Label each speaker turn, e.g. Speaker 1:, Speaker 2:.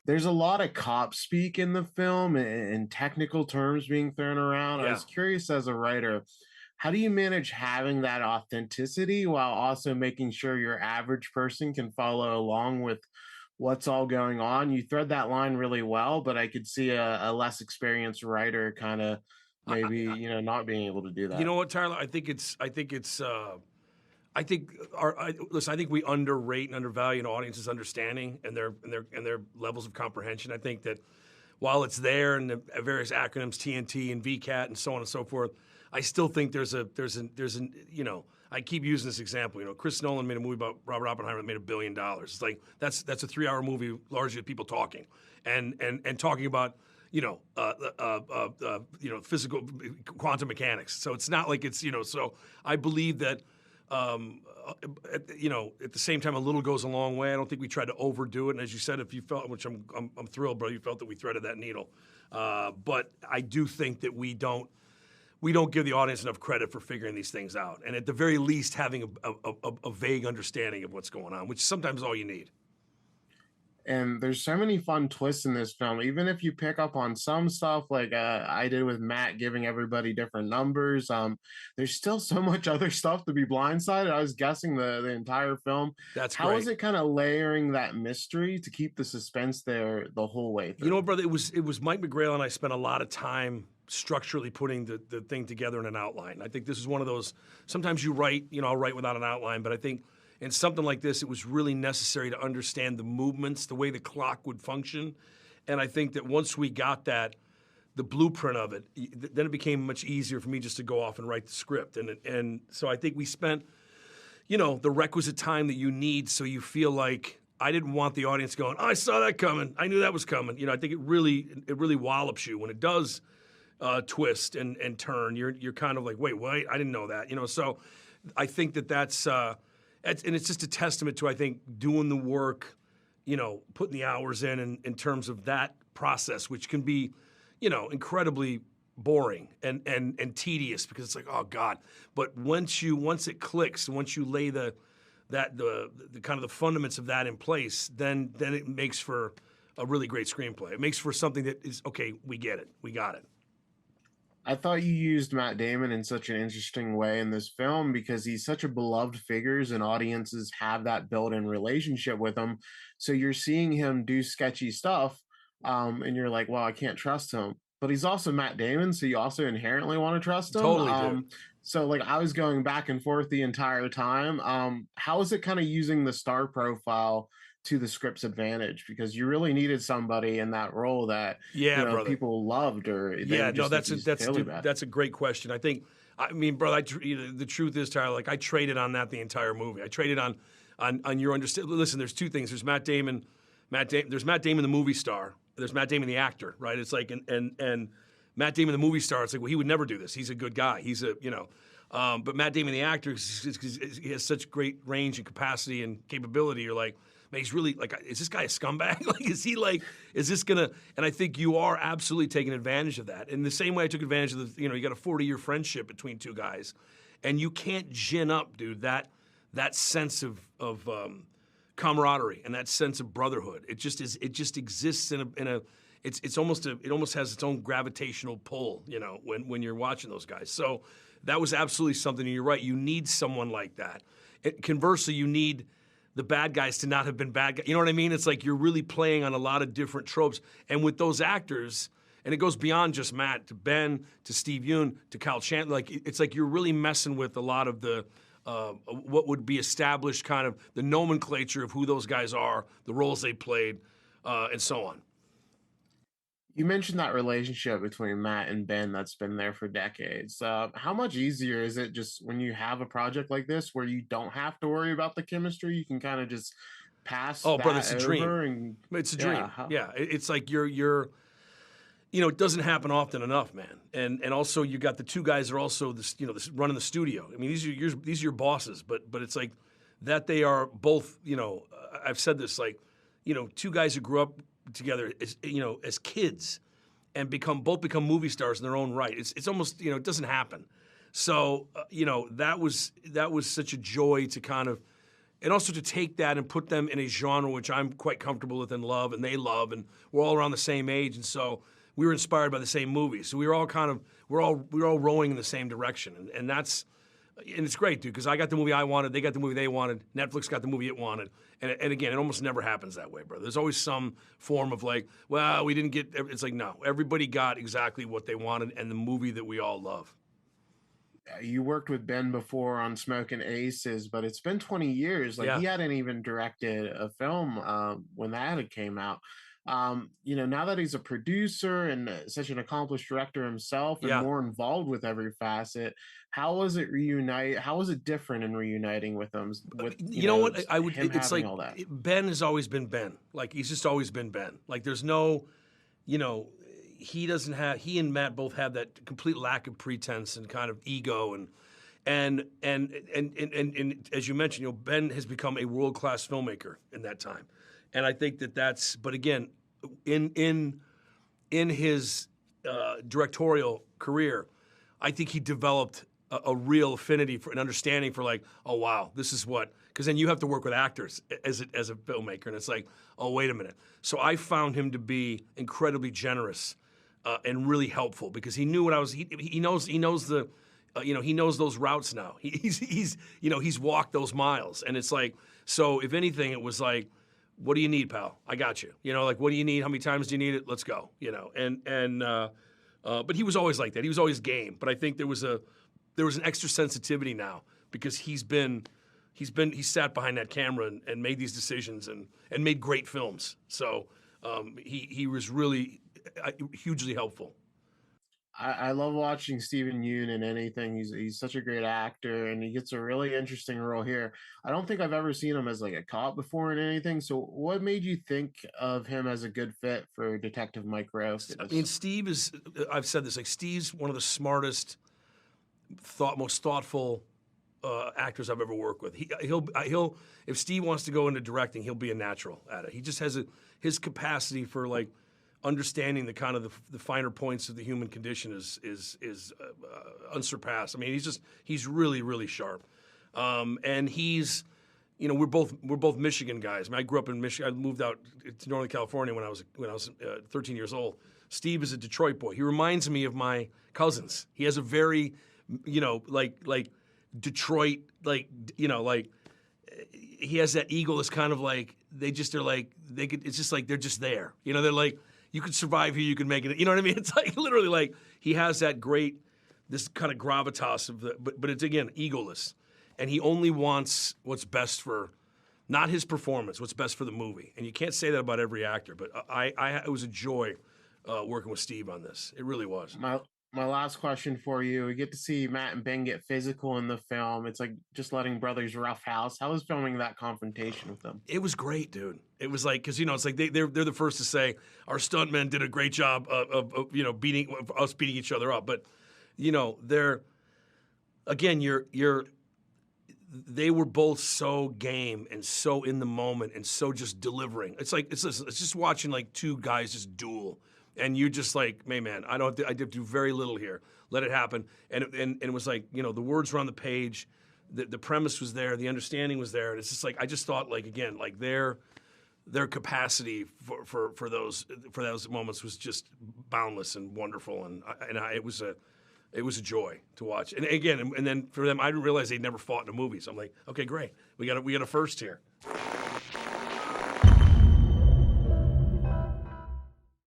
Speaker 1: There's a lot of cop speak in the film and technical terms being thrown around. I
Speaker 2: Yeah.
Speaker 1: was curious as a writer, how do you manage having that authenticity while also making sure your average person can follow along with what's all going on? You thread that line really well, but I could see a less experienced writer kind of maybe, not being able to do
Speaker 2: You
Speaker 1: that.
Speaker 2: know what, Tyler? I think we underrate and undervalue an audience's understanding and their levels of comprehension. I think that while it's there and the various acronyms TNT and VCAT and so on and so forth, I still think there's an I keep using this example. Chris Nolan made a movie about Robert Oppenheimer that made $1 billion. It's like that's a 3-hour movie largely of people talking and talking about physical quantum mechanics. So it's not like it's. So I believe that at the same time, a little goes a long way. I don't think we tried to overdo it. And as you said, if you felt, which I'm thrilled, bro, you felt that we threaded that needle. But I do think that we don't give the audience enough credit for figuring these things out. And at the very least, having a vague understanding of what's going on, which is sometimes all you need.
Speaker 1: And there's so many fun twists in this film. Even if you pick up on some stuff like I did with Matt giving everybody different numbers, there's still so much other stuff to be blindsided. I was guessing the entire film.
Speaker 2: That's
Speaker 1: How is
Speaker 2: great.
Speaker 1: it kind of layering that mystery to keep the suspense there the whole way
Speaker 2: You know,
Speaker 1: through?
Speaker 2: brother, it was Mike McGrail and I spent a lot of time structurally putting the thing together in an outline. I think this is one of those, sometimes you write, I'll write without an outline, but I think in something like this, it was really necessary to understand the movements, the way the clock would function. And I think that once we got that, the blueprint of it, then it became much easier for me just to go off and write the script. And so I think we spent, the requisite time that you need so you feel like I didn't want the audience going, oh, I saw that coming. I knew that was coming. I think it really wallops you when it does twist and turn. You're kind of like, wait, I didn't know that. So I think that's and it's just a testament to, I think, doing the work, putting the hours in terms of that process, which can be, incredibly boring and tedious because it's like, oh God. But once it clicks, once you lay the kind of the fundaments of that in place, then it makes for a really great screenplay. It makes for something that is, okay, we get it. We got it.
Speaker 1: I thought you used Matt Damon in such an interesting way in this film because he's such a beloved figure and audiences have that built-in relationship with him. So you're seeing him do sketchy stuff, and you're like, well, I can't trust him. But he's also Matt Damon, so you also inherently want to trust him.
Speaker 2: Totally do.
Speaker 1: So like I was going back and forth the entire time. How is it kind of using the star profile to the script's advantage because you really needed somebody in that role that
Speaker 2: Yeah, brother.
Speaker 1: people loved or they
Speaker 2: Yeah,
Speaker 1: would
Speaker 2: no,
Speaker 1: just think he's really bad.
Speaker 2: that's a great question. I mean, brother, the truth is, Tyler, like I traded on that the entire movie. I traded on your understanding. Listen, there's two things. There's Matt Damon, there's Matt Damon, the movie star. There's Matt Damon, the actor, right? It's like, and Matt Damon, the movie star, it's like, well, he would never do this. He's a good guy. But Matt Damon, the actor, he has such great range and capacity and capability. You're like, man, he's really like, is this guy a scumbag? Is this gonna? And I think you are absolutely taking advantage of that. In the same way I took advantage of you got a 40-year friendship between two guys, and you can't gin up, dude, that sense of camaraderie and that sense of brotherhood. It just is. It just exists in a. It almost has its own gravitational pull, when you're watching those guys. So that was absolutely something. And you're right. You need someone like that. Conversely, you need the bad guys to not have been bad guys. You know what I mean? It's like you're really playing on a lot of different tropes. And with those actors, and it goes beyond just Matt, to Ben, to Steve Yeun, to Kyle Chandler, it's like you're really messing with a lot of the what would be established kind of the nomenclature of who those guys are, the roles they played, and so on.
Speaker 1: You mentioned that relationship between Matt and Ben that's been there for decades. How much easier is it just when you have a project like this where you don't have to worry about the chemistry? You can kind of just pass
Speaker 2: Oh, brother,
Speaker 1: that
Speaker 2: it's a
Speaker 1: over
Speaker 2: dream.
Speaker 1: and
Speaker 2: It's a
Speaker 1: yeah,
Speaker 2: dream. Yeah, it's like you're it doesn't happen often enough, man. And also you got the two guys that are also running the studio. I mean, these are your bosses, but it's like that they are both. I've said this, like, two guys who grew up together as kids and both become movie stars in their own right. It's almost it doesn't happen. So that was such a joy to kind of and also to take that and put them in a genre which I'm quite comfortable with and love, and they love, and we're all around the same age, and so we were inspired by the same movies. So we were all we're all rowing in the same direction, and that's. And it's great, dude, because I got the movie I wanted, they got the movie they wanted, Netflix got the movie it wanted. And again, it almost never happens that way, bro. There's always some form of like, well, we didn't get, it's like, no, everybody got exactly what they wanted and the movie that we all love.
Speaker 1: You worked with Ben before on Smoking Aces, but it's been 20 years. Like,
Speaker 2: Yeah.
Speaker 1: he hadn't even directed a film when that had came out. Now that he's a producer and such an accomplished director himself and
Speaker 2: Yeah.
Speaker 1: more involved with every facet, how was it reunite? How was it different in reuniting with them? With
Speaker 2: You know what?
Speaker 1: him
Speaker 2: It's
Speaker 1: having
Speaker 2: like
Speaker 1: all that.
Speaker 2: Ben has always been Ben. Like, he's just always been Ben. Like, there's no, he and Matt both have that complete lack of pretense and kind of ego and as you mentioned, Ben has become a world-class filmmaker in that time. And I think that's, but again, in his directorial career, I think he developed a real affinity for an understanding for like, oh wow, this is what, because then you have to work with actors as a filmmaker, and it's like, oh wait a minute. So I found him to be incredibly generous and really helpful because he knew what I was. He knows the. He knows those routes now. He's walked those miles, and it's like, so if anything, it was like, what do you need, pal? I got you. Like, what do you need? How many times do you need it? Let's go. But he was always like that. He was always game. But I think there was an extra sensitivity now because he sat behind that camera and made these decisions and made great films. So he was really hugely helpful.
Speaker 1: I love watching Steven Yeun in anything. He's such a great actor, and he gets a really interesting role here. I don't think I've ever seen him as like a cop before in anything. So, what made you think of him as a good fit for Detective Mike Rowe?
Speaker 2: I mean, Steve is. I've said this. Like, Steve's one of the smartest, most thoughtful actors I've ever worked with. He'll if Steve wants to go into directing, he'll be a natural at it. He just has his capacity for like understanding the kind of the finer points of the human condition is unsurpassed. I mean, he's really, really sharp, and he's, we're both Michigan guys. I mean, I grew up in Michigan. I moved out to Northern California when I was 13 years old. Steve is a Detroit boy. He reminds me of my cousins. He has a very, like Detroit, he has that eagle that's kind of like it's just like they're just there. They're like, you could survive here, you can make it. You know what I mean? It's like literally like he has this kind of gravitas but it's again egoless, and he only wants what's best for, not his performance, what's best for the movie. And you can't say that about every actor, but it was a joy working with Steve on this. It really was.
Speaker 1: My last question for you: we get to see Matt and Ben get physical in the film. It's like just letting brothers roughhouse. How was filming that confrontation with them?
Speaker 2: It was great, dude. It was like, because it's like they're the first to say our stuntmen did a great job of beating each other up. But they're again, they were both so game and so in the moment and so just delivering. It's like it's just watching like two guys just duel. And you're just like, hey, man, I have to do very little here. Let it happen. And it was like, the words were on the page, the premise was there, the understanding was there, and it's just like, I just thought, like, again, like their capacity for those moments was just boundless and wonderful, and it was a joy to watch. And again, and then for them, I didn't realize they'd never fought in a movie. So I'm like, okay, great, we got a first here.